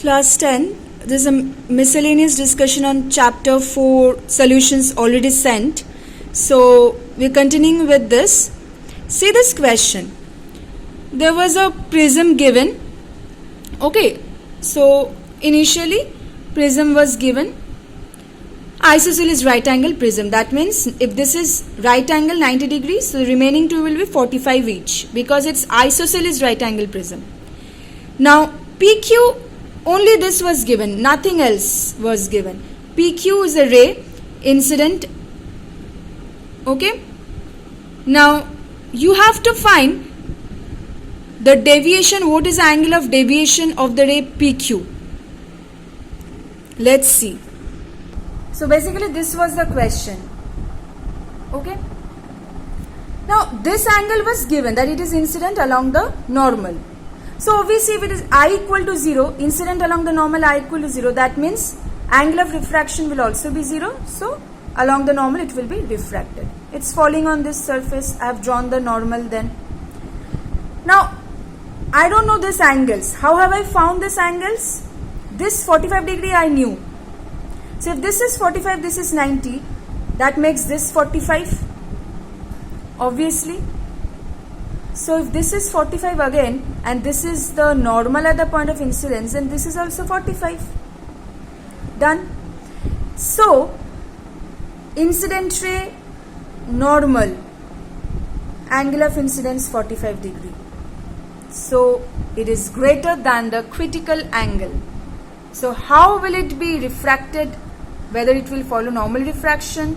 Class 10, there's a miscellaneous discussion on chapter 4 solutions already sent. So we're continuing with this. See this question. There was a prism given. Okay, so initially prism was given. Isosceles right angle prism. That means if this is right angle 90 degrees, so the remaining two will be 45 each because it's isosceles right angle prism. Now PQ, only this was given, nothing else was given. PQ is a ray incident. Okay. Now you have to find the deviation. What is the angle of deviation of the ray PQ? Let's see. So basically this was the question. Okay. Now this angle was given that it is incident along the normal. So obviously if it is I equal to 0, incident along the normal I equal to 0, that means angle of refraction will also be 0. So along the normal it will be refracted. It's falling on this surface. I have drawn the normal then. Now I don't know these angles. How have I found these angles? This 45 degree I knew. So if this is 45, this is 90. That makes this 45. Obviously. So if this is 45 again and this is the normal at the point of incidence, then this is also 45. Done. So incident ray normal, angle of incidence 45 degree. So it is greater than the critical angle. So how will it be refracted? Whether it will follow normal refraction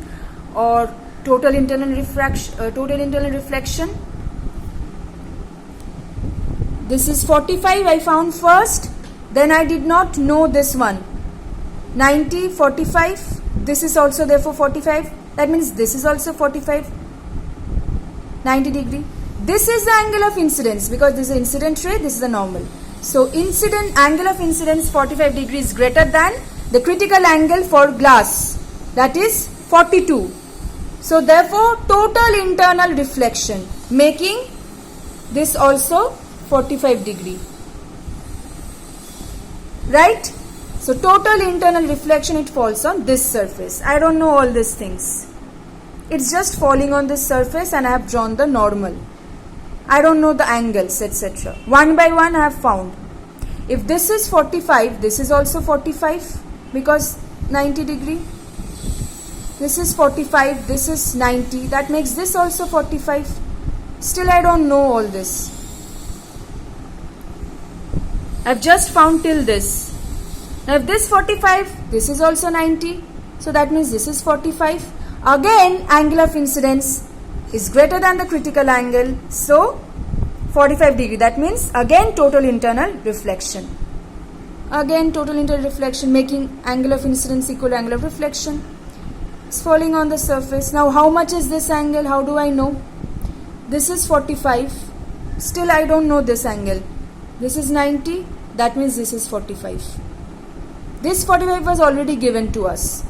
or total internal reflection. This is 45 I found first. Then I did not know this one. 90, 45. This is also therefore 45. That means this is also 45. 90 degree. This is the angle of incidence because this is incident ray, this is the normal. So incident angle of incidence 45 degrees greater than the critical angle for glass, that is 42. So therefore total internal reflection making this also 45 degree. Right? So total internal reflection, it falls on this surface. I don't know all these things. It's just falling on this surface and I have drawn the normal. I don't know the angles, etc. One by one I have found. If this is 45, this is also 45 because 90 degree. This is 45, this is 90. That makes this also 45. Still I don't know all this. I've just found till this. Now if this 45, this is also 90. So that means this is 45. Again angle of incidence is greater than the critical angle. So 45 degree. That means again total internal reflection. Again total internal reflection making angle of incidence equal to angle of reflection. It's falling on the surface. Now how much is this angle? How do I know? This is 45. Still I don't know this angle. This is 90. That means this is 45. This 45 was already given to us.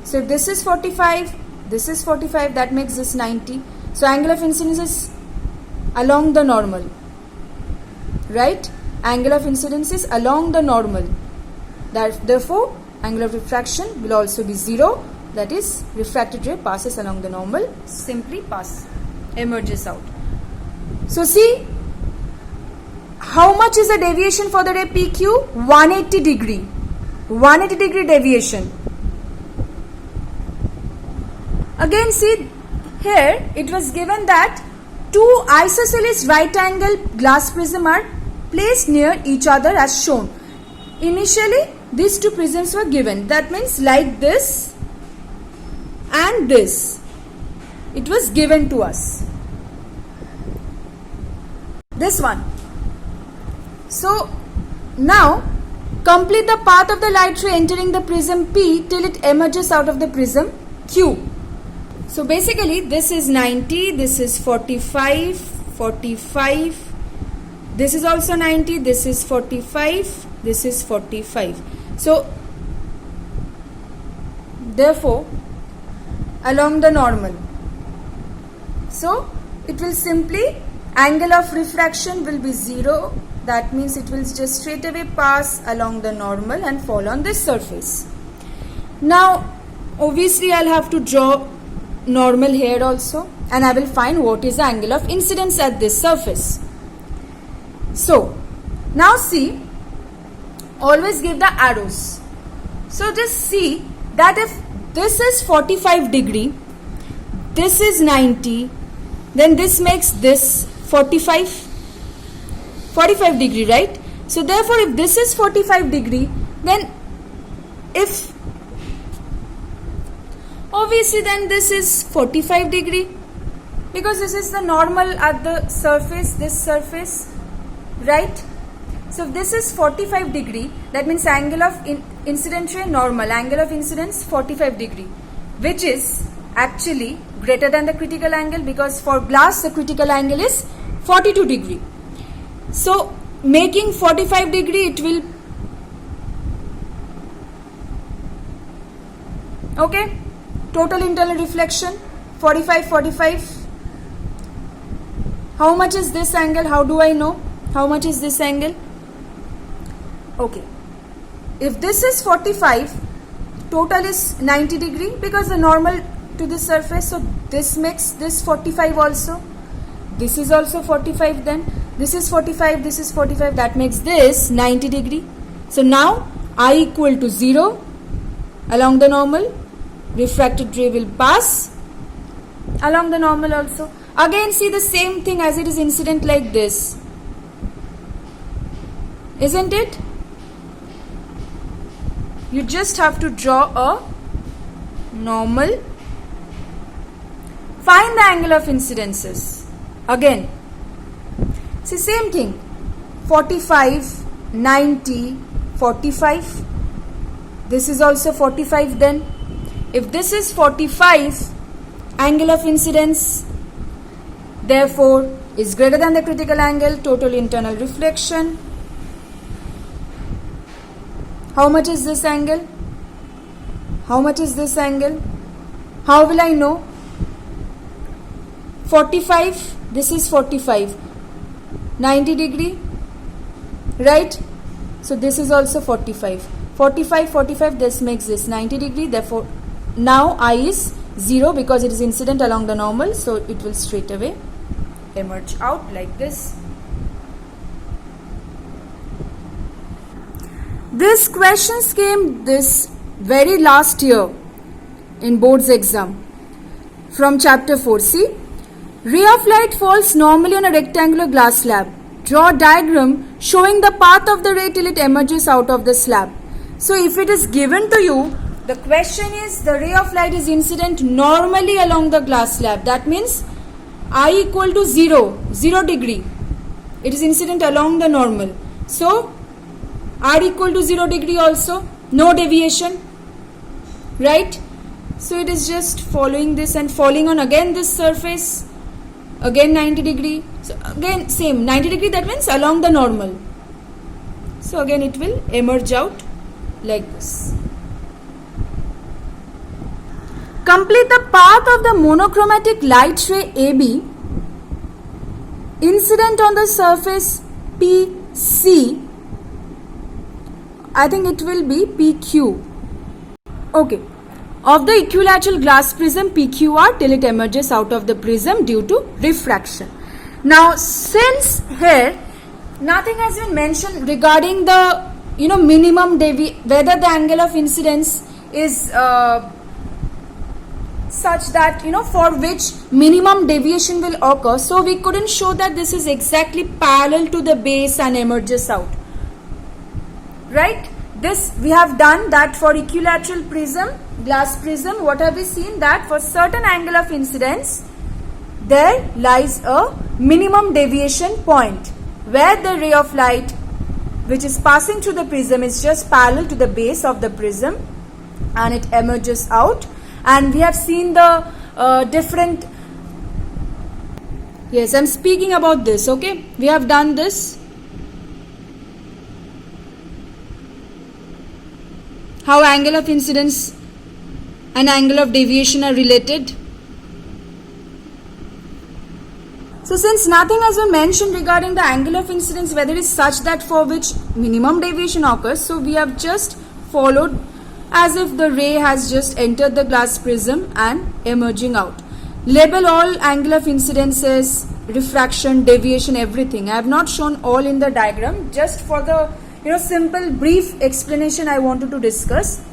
So if this is 45, this is 45, that makes this 90. So angle of incidence is along the normal. Right? Angle of incidence is along the normal. Therefore, angle of refraction will also be 0. That is, refracted ray passes along the normal, simply emerges out. So see, how much is the deviation for the ray PQ? 180 degree. 180 degree deviation. Again see, here it was given that two isosceles right angle glass prism are placed near each other as shown. Initially these two prisms were given. That means like this and this. It was given to us. This one. So now complete the path of the light ray entering the prism P till it emerges out of the prism Q. So basically this is 90, this is 45, 45, this is also 90, this is 45, this is 45. So therefore along the normal. So it will simply, angle of refraction will be 0 that means it will just straight away pass along the normal and fall on this surface. Now obviously I'll have to draw normal here also, and I will find what is the angle of incidence at this surface. So now see, always give the arrows. So just see that if this is 45 degree, this is 90, then this makes this 45 degree, right? So therefore if this is 45 degree, then if obviously then this is 45 degree, because this is the normal at the surface, this surface, right? So if this is 45 degree, that means angle of incidence ray normal, angle of incidence 45 degree, which is actually greater than the critical angle, because for glass the critical angle is 42 degree. So making 45 degree, it will, okay, total internal reflection 45. How much is this angle? How do I know how much is this angle? Okay, if this is 45, total is 90 degree, because the normal to the surface, so this makes this 45 also, this is also 45, then this is 45, this is 45, that makes this 90 degree. So now I equal to 0 along the normal, refracted ray will pass along the normal also. Again see the same thing as it is incident like this, isn't it? You just have to draw a normal, find the angle of incidences. Again see same thing, 45, 90, 45, this is also 45. Then if this is 45, angle of incidence therefore is greater than the critical angle, total internal reflection. How much is this angle? How much is this angle? How will I know? 45, this is 45, 90 degree, right? So this is also 45, this makes this 90 degree, therefore now I is 0, because it is incident along the normal, so it will straight away emerge out like this. These questions came this very last year in board's exam from chapter 4. See, ray of light falls normally on a rectangular glass slab. Draw a diagram showing the path of the ray till it emerges out of the slab. So if it is given to you, the question is the ray of light is incident normally along the glass slab. That means I equal to 0 degree. It is incident along the normal. So R equal to 0 degree also, no deviation, right? So it is just following this and falling on again this surface, again 90 degree. So again same 90 degree, that means along the normal. So again it will emerge out like this. Complete the path of the monochromatic light ray AB incident on the surface PC. I think it will be PQ. Okay. Of the equilateral glass prism PQR till it emerges out of the prism due to refraction. Now since here nothing has been mentioned regarding the minimum whether the angle of incidence is such that for which minimum deviation will occur, so we couldn't show that this is exactly parallel to the base and emerges out, right? This we have done that for equilateral prism, glass prism. What have we seen? That for certain angle of incidence there lies a minimum deviation point where the ray of light which is passing through the prism is just parallel to the base of the prism and it emerges out. And we have seen the different, yes, I'm speaking about this, okay? We have done this. How angle of incidence and angle of deviation are related. So since nothing has been mentioned regarding the angle of incidence, whether it is such that for which minimum deviation occurs, so we have just followed as if the ray has just entered the glass prism and emerging out. Label all angle of incidences, refraction, deviation, everything. I have not shown all in the diagram, just for the simple brief explanation I wanted to discuss.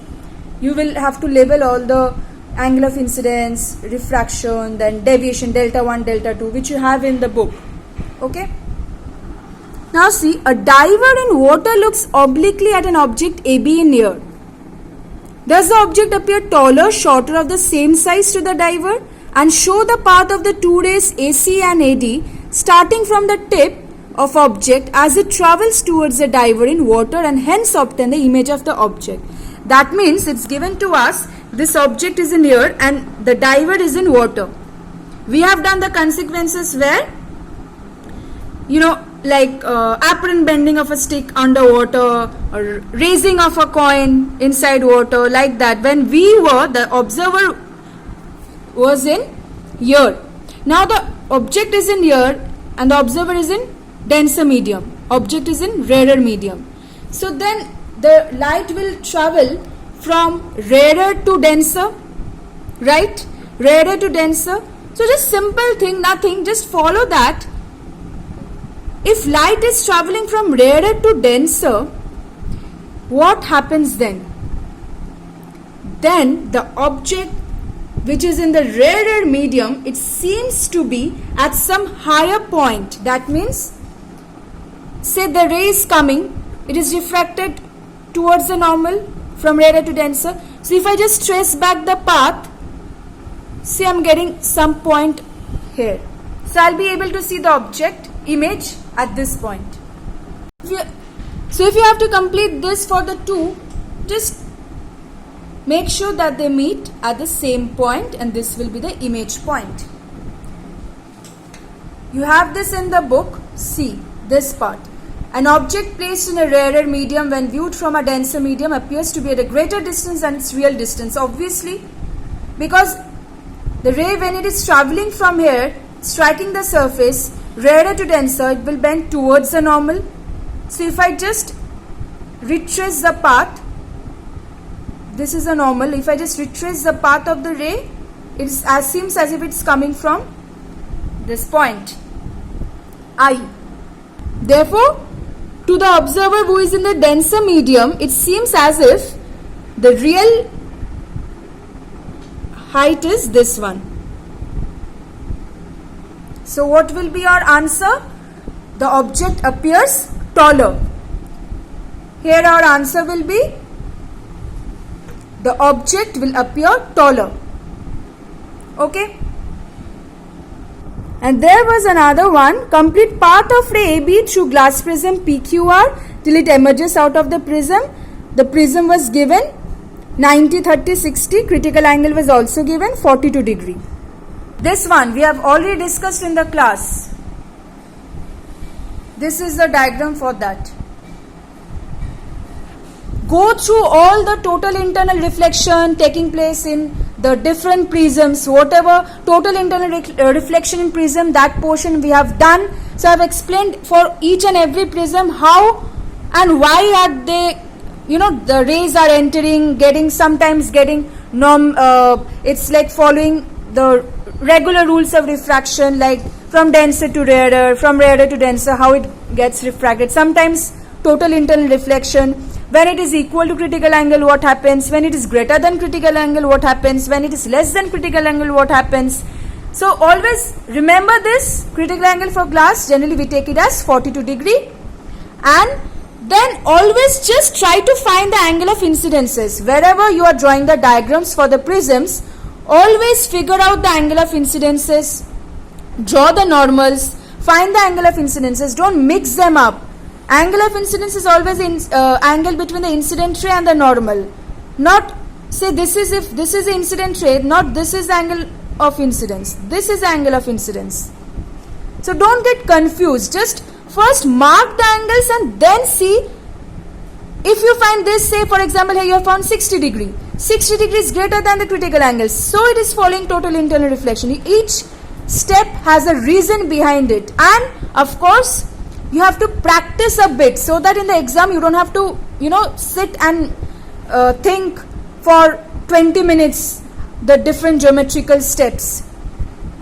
You will have to label all the angle of incidence, refraction, then deviation, delta 1, delta 2, which you have in the book. Okay. Now see, a diver in water looks obliquely at an object AB in air. Does the object appear taller, shorter, of the same size to the diver, and show the path of the two rays AC and AD starting from the tip of object as it travels towards the diver in water, and hence obtain the image of the object? That means it's given to us this object is in air and the diver is in water. We have done the consequences where like apparent bending of a stick underwater, or raising of a coin inside water, like that. When the observer was in air. Now the object is in air and the observer is in denser medium. Object is in rarer medium. So then the light will travel from rarer to denser, right? Rarer to denser. So just simple thing, nothing, just follow that. If light is traveling from rarer to denser, what happens then? Then the object which is in the rarer medium, it seems to be at some higher point. That means, say the ray is coming, it is refracted towards the normal from rarer to denser. So if I just trace back the path, see I'm getting some point here. So I'll be able to see the object image at this point. So if you have to complete this for the two, just make sure that they meet at the same point, and this will be the image point. You have this in the book. See this part. An object placed in a rarer medium when viewed from a denser medium appears to be at a greater distance than its real distance. Obviously, because the ray, when it is traveling from here, striking the surface, rarer to denser, it will bend towards the normal. So if I just retrace the path, this is a normal. If I just retrace the path of the ray, it seems as if it's coming from this point I. Therefore, to the observer who is in the denser medium, it seems as if the real height is this one. So what will be our answer? The object appears taller. Here our answer will be, the object will appear taller. Okay. And there was another one. Complete path of ray AB through glass prism PQR till it emerges out of the prism. The prism was given 90, 30, 60. Critical angle was also given 42 degree. This one we have already discussed in the class. This is the diagram for that. Go through all the total internal reflection taking place in the different prisms, whatever total internal reflection in prism, that portion we have done. So I have explained for each and every prism how and why are they, the rays are entering, sometimes getting it's like following the regular rules of refraction, like from denser to rarer, from rarer to denser, how it gets refracted. Sometimes total internal reflection, when it is equal to critical angle, what happens? When it is greater than critical angle, what happens? When it is less than critical angle, what happens? So always remember this. Critical angle for glass, generally we take it as 42 degree. And then always just try to find the angle of incidences. Wherever you are drawing the diagrams for the prisms, always figure out the angle of incidences. Draw the normals. Find the angle of incidences. Don't mix them up. Angle of incidence is always angle between the incident ray and the normal. Not say this is, if this is the incident ray, not this is the angle of incidence. This is the angle of incidence. So don't get confused. Just first mark the angles and then see. If you find this, say for example here you have found 60 degree. 60 degree is greater than the critical angle. So it is following total internal reflection. Each step has a reason behind it, and of course you have to practice a bit so that in the exam you don't have to sit and think for 20 minutes the different geometrical steps.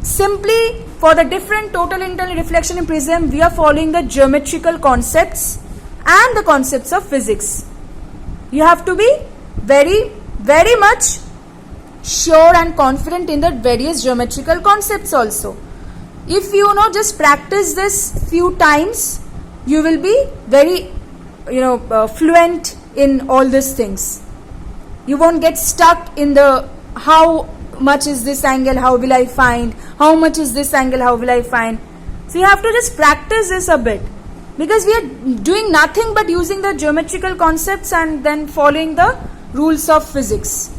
Simply for the different total internal reflection in prism, we are following the geometrical concepts and the concepts of physics. You have to be very, very much sure and confident in the various geometrical concepts also. If you just practice this few times, you will be very fluent in all these things. You won't get stuck in the how much is this angle, how will I find, how much is this angle, how will I find. So you have to just practice this a bit, because we are doing nothing but using the geometrical concepts and then following the rules of physics.